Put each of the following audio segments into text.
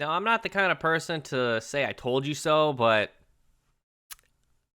Now, I'm not the kind of person to say I told you so, but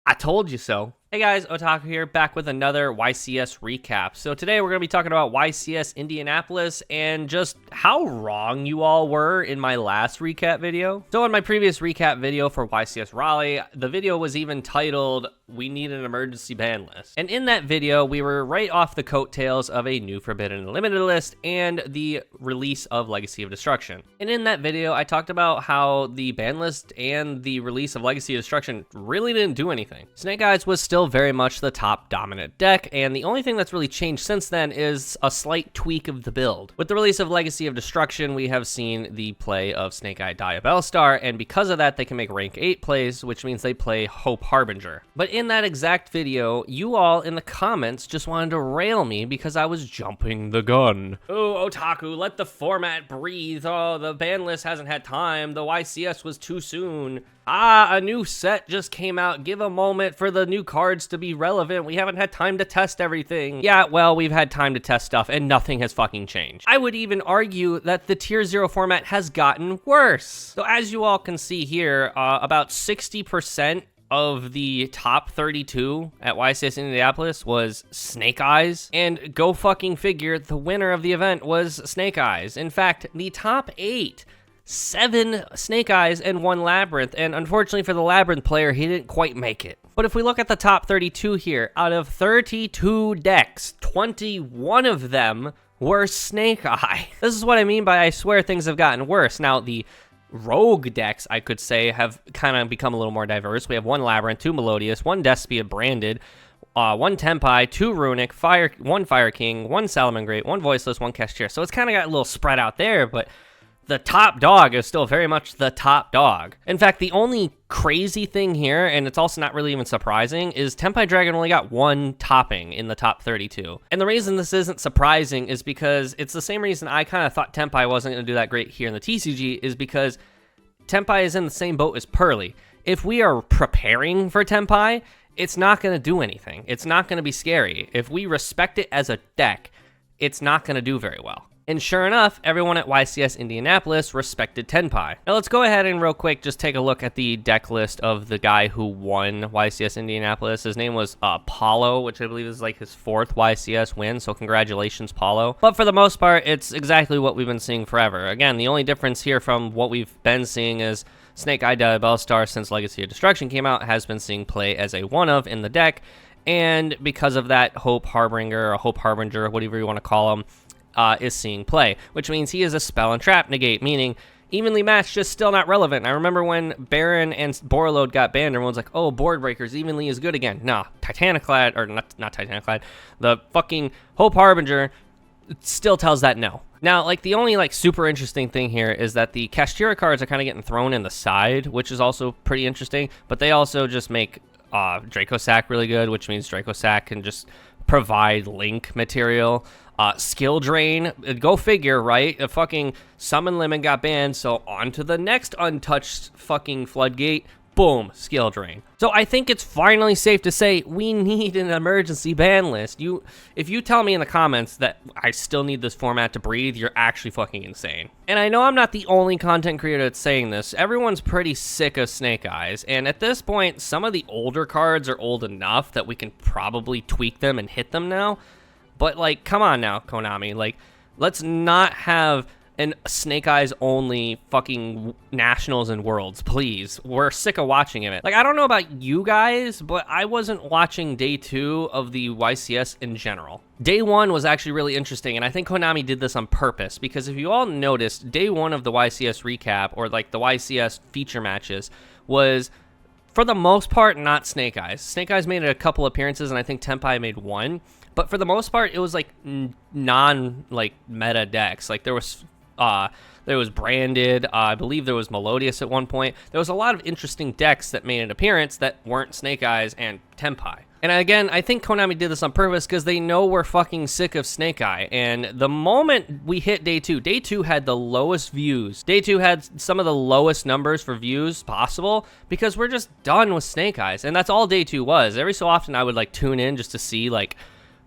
I told you so. Hey guys, Otaku here, back with another YCS recap. So today we're going to be talking about YCS Indianapolis and just how wrong you all were in my last recap video. So in my previous recap video for YCS Raleigh, the video was even titled, "We Need an Emergency Ban List." And in that video, we were right off the coattails of a new Forbidden and Limited list and the release of Legacy of Destruction. And in that video, I talked about how the ban list and the release of Legacy of Destruction really didn't do anything. Snake Eyes was still very much the top dominant deck, and the only thing that's really changed since then is a slight tweak of the build. With the release of Legacy of Destruction, we have seen the play of Snake Eye Diabellstar, and because of that, they can make rank 8 plays, which means they play Hope Harbinger. But in that exact video, you all in the comments just wanted to rail me because I was jumping the gun. Oh, Otaku, let the format breathe. Oh, the ban list hasn't had time. The YCS was too soon. Ah, a new set just came out. Give a moment for the new cards to be relevant. We haven't had time to test everything. Yeah, well, we've had time to test stuff and nothing has fucking changed. I would even argue that the Tier 0 format has gotten worse. So as you all can see here, about 60% of the top 32 at YCS Indianapolis was Snake Eyes, and go fucking figure, the winner of the event was Snake Eyes. In fact, the top 8, 7 Snake Eyes and 1 Labyrinth, and unfortunately for the Labyrinth player, he didn't quite make it. But if we look at the top 32 here, out of 32 decks, 21 of them were Snake Eye. This is what I mean by I swear things have gotten worse. Now, the rogue decks, I could say, have kind of become a little more diverse. We have 1 Labyrinth, 2 Melodious, 1 Despia Branded, 1 Tenpai, 2 Runic, 1 Fire King, 1 Salamangreat, 1 Voiceless, 1 Cashier. So it's kind of got a little spread out there, but the top dog is still very much the top dog. In fact, the only crazy thing here, and it's also not really even surprising, is Tenpai Dragon only got 1 topping in the top 32. And the reason this isn't surprising is because it's the same reason I kind of thought Tenpai wasn't going to do that great here in the TCG, is because Tenpai is in the same boat as Pearly. If we are preparing for Tenpai, it's not going to do anything. It's not going to be scary. If we respect it as a deck, it's not going to do very well. And sure enough, everyone at YCS Indianapolis respected Tenpai. Now let's go ahead and real quick just take a look at the deck list of the guy who won YCS Indianapolis. His name was Paulo, which I believe is like his 4th YCS win, so congratulations, Paulo. But for the most part, it's exactly what we've been seeing forever. Again, the only difference here from what we've been seeing is Snake Eye Diabellstar, since Legacy of Destruction came out, has been seeing play as a 1-of in the deck, and because of that, Hope Harbinger, or Hope Harbinger, whatever you want to call him, is seeing play, which means he is a spell and trap negate, meaning evenly matched, just still not relevant. I remember when Baron and Borreload got banned, everyone's like, oh, Board Breakers, evenly is good again. Nah, Titaniclad, or not Titaniclad, the fucking Hope Harbinger still tells that no. Now, like, the only, like, super interesting thing here is that the Kashtira cards are kind of getting thrown in the side, which is also pretty interesting, but they also just make Draco Sack really good, which means Draco Sack can just provide link material. Skill Drain, go figure, right? A fucking Summon Lemon got banned, so on to the next untouched fucking floodgate. Boom, Skill Drain. So I think it's finally safe to say we need an emergency ban list. If you tell me in the comments that I still need this format to breathe, you're actually fucking insane. And I know I'm not the only content creator that's saying this. Everyone's pretty sick of Snake Eyes, and at this point, some of the older cards are old enough that we can probably tweak them and hit them now. But, like, come on now, Konami. Like, let's not have an Snake Eyes only fucking Nationals and Worlds, please. We're sick of watching it. Like, I don't know about you guys, but I wasn't watching day 2 of the YCS in general. Day 1 was actually really interesting, and I think Konami did this on purpose, because if you all noticed, day 1 of the YCS recap, or, like, the YCS feature matches, was, for the most part, not Snake Eyes. Snake Eyes made a couple appearances, and I think Tenpai made 1. But for the most part, it was like meta decks. Like there was Branded. I believe there was Melodious at one point. There was a lot of interesting decks that made an appearance that weren't Snake Eyes and Tenpai. And again, I think Konami did this on purpose because they know we're fucking sick of Snake Eye. And the moment we hit day 2 had the lowest views. Day 2 had some of the lowest numbers for views possible because we're just done with Snake Eyes. And that's all day 2 was. Every so often I would like tune in just to see like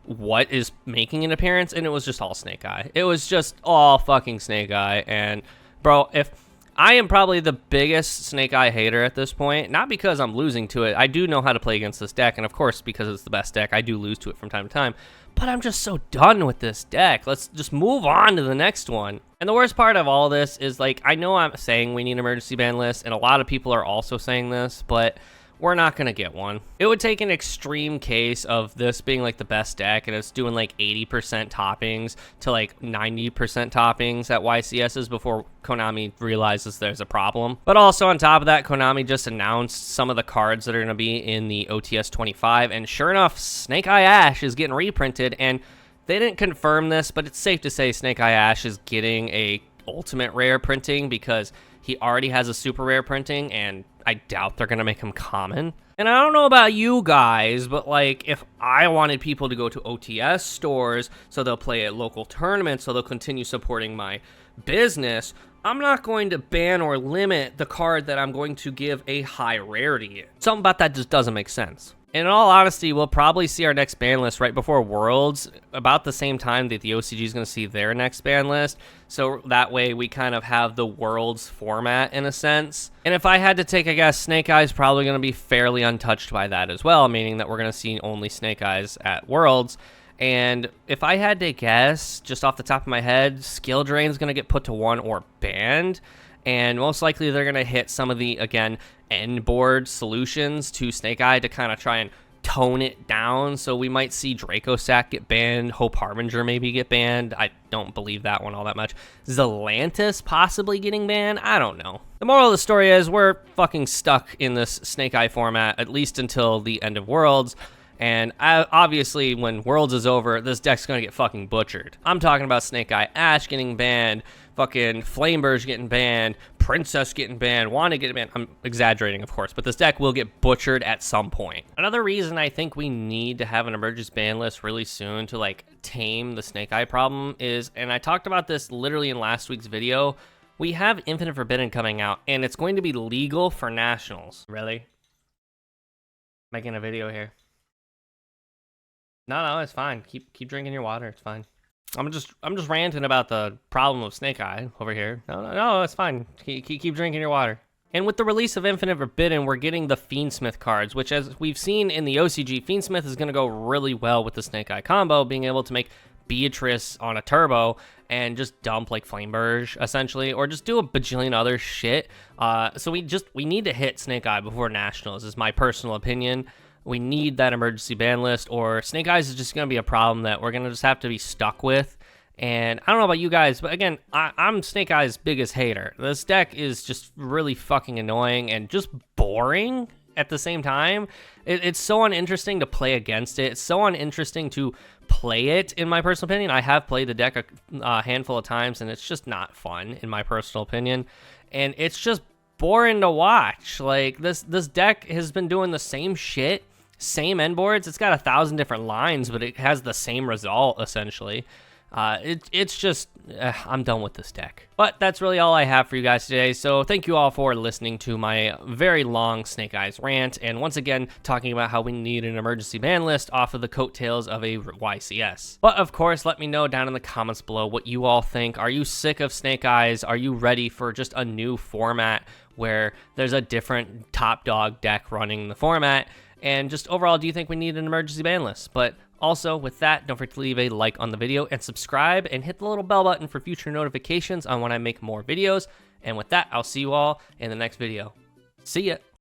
what is making an appearance, and it was just all Snake Eye. It was just all fucking Snake Eye. And bro, if I am probably the biggest Snake Eye hater at this point, not because I'm losing to it. I do know how to play against this deck, and of course, because it's the best deck, I do lose to it from time to time. But I'm just so done with this deck. Let's just move on to the next one. And the worst part of all this is, like, I know I'm saying we need an emergency ban list, and a lot of people are also saying this, but we're not going to get one. It would take an extreme case of this being like the best deck and it's doing like 80% toppings to like 90% toppings at YCS's before Konami realizes there's a problem. But also on top of that, Konami just announced some of the cards that are going to be in the OTS 25, and sure enough, Snake Eye Ash is getting reprinted, and they didn't confirm this, but it's safe to say Snake Eye Ash is getting a ultimate rare printing because he already has a super rare printing, and I doubt they're going to make him common. And I don't know about you guys, but like if I wanted people to go to OTS stores so they'll play at local tournaments so they'll continue supporting my business, I'm not going to ban or limit the card that I'm going to give a high rarity. Something about that just doesn't make sense. In all honesty, we'll probably see our next ban list right before Worlds, about the same time that the OCG is going to see their next ban list. So that way we kind of have the Worlds format in a sense. And if I had to take a guess, Snake Eyes probably going to be fairly untouched by that as well, meaning that we're going to see only Snake Eyes at Worlds. And if I had to guess, just off the top of my head, Skill Drain is going to get put to 1 or banned. And most likely they're going to hit some of the, again, end board solutions to Snake Eye to kind of try and tone it down. So we might see Draco Sack get banned, Hope Harbinger maybe get banned. I don't believe that one all that much. Zelantis possibly getting banned. I don't know. The moral of the story is we're fucking stuck in this Snake Eye format, at least until the end of Worlds. And obviously, when Worlds is over, this deck's gonna get fucking butchered. I'm talking about Snake Eye Ash getting banned, fucking Flameburge getting banned, Princess getting banned, Wanda getting banned. I'm exaggerating, of course, but this deck will get butchered at some point. Another reason I think we need to have an emergency ban list really soon to, like, tame the Snake Eye problem is, and I talked about this literally in last week's video, we have Infinite Forbidden coming out, and it's going to be legal for Nationals. Really? Making a video here. No, it's fine. Keep drinking your water. It's fine. I'm just ranting about the problem of Snake Eye over here. No, it's fine. Keep drinking your water. And with the release of Infinite Forbidden, we're getting the Fiendsmith cards, which, as we've seen in the OCG, Fiendsmith is going to go really well with the Snake Eye combo, being able to make Beatrice on a turbo and just dump like Flameburge essentially, or just do a bajillion other shit. So we need to hit Snake Eye before Nationals, is my personal opinion. We need that emergency ban list, or Snake Eyes is just going to be a problem that we're going to just have to be stuck with. And I don't know about you guys, but again, I'm Snake Eyes' biggest hater. This deck is just really fucking annoying and just boring at the same time. It's so uninteresting to play against it. It's so uninteresting to play it, in my personal opinion. I have played the deck a handful of times, and it's just not fun, in my personal opinion. And it's just boring to watch. Like, this deck has been doing the same shit. Same end boards. It's got 1,000 different lines, but it has the same result essentially. It's just I'm done with this deck. But that's really all I have for you guys today. So thank you all for listening to my very long Snake Eyes rant, and once again talking about how we need an emergency ban list off of the coattails of a YCS. But of course, let me know down in the comments below what you all think. Are you sick of Snake Eyes? Are you ready for just a new format where there's a different top dog deck running the format? And just overall, do you think we need an emergency ban list? But also, with that, don't forget to leave a like on the video and subscribe and hit the little bell button for future notifications on when I make more videos. And with that, I'll see you all in the next video. See ya!